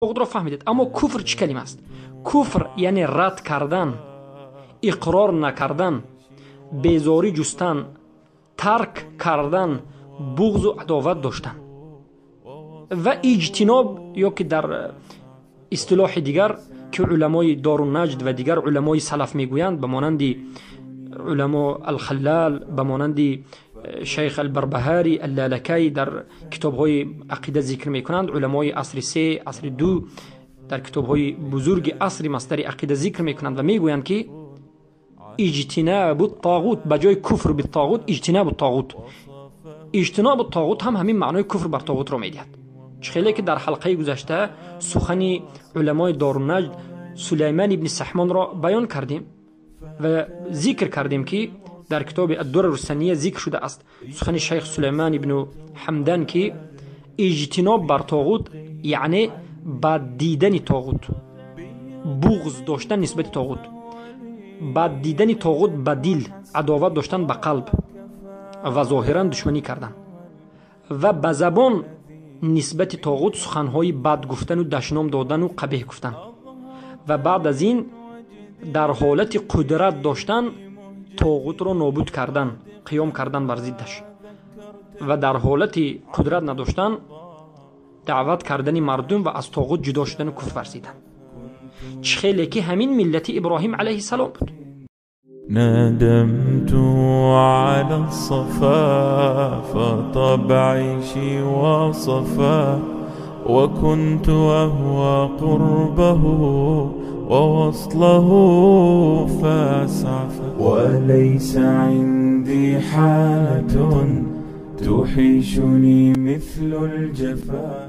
طاغوت را فهمیدید. اما کفر چه کلمه است؟ کفر یعنی رد کردن، اقرار نکردن، بیزاری جستن، ترک کردن، بغض و عداوت داشتن و اجتناب، یا که در اصطلاح دیگر که علمای دارالنجد و دیگر علمای سلف میگویند، به مانند علما الخلال، به مانند شیخ البربهاری اللالکی در کتاب‌های عقیده ذکر میکنند، علمای عصر 3 عصر 2 در کتاب‌های بزرگ عصر مصدر عقیده ذکر میکنند و میگویند که اجتناب الطاغوت، بجای کفر بالطاغوت اجتناب الطاغوت. اجتناب الطاغوت هم همین معنای کفر بر طاغوت را میدهد. خیلی که در حلقه گذشته سخن علمای دارالنجد سلیمان ابن سحمان را بیان کردیم و ذکر کردیم که در کتاب الدر الرسنیه ذکر شده است سخن شیخ سلیمان ابن حمدان که اجتناب بر طاغوت یعنی بد دیدن طاغوت، بغض داشتن نسبت طاغوت، بد دیدن طاغوت به دل، عداوت داشتن به قلب و ظاهرا دشمنی کردن و به زبان نسبت طاغوت سخنهای بد گفتن و دشنام دادن و قبیح گفتن و بعد از این در حالت قدرت داشتن طاغوت را نابود کردن، قیام کردن بر ضدش، و در حالت قدرت نداشتن دعوت کردن مردم و از طاغوت جدا شدن و کفر ورزیدن. چه خیلی که همین ملت ابراهیم علیه السلام بود. ندمت على الصفا فطاب عيشي وصفا وكنت أهوى قربه ووصله فاسعفا وليس عندي حالة توحشني مثل الجفا.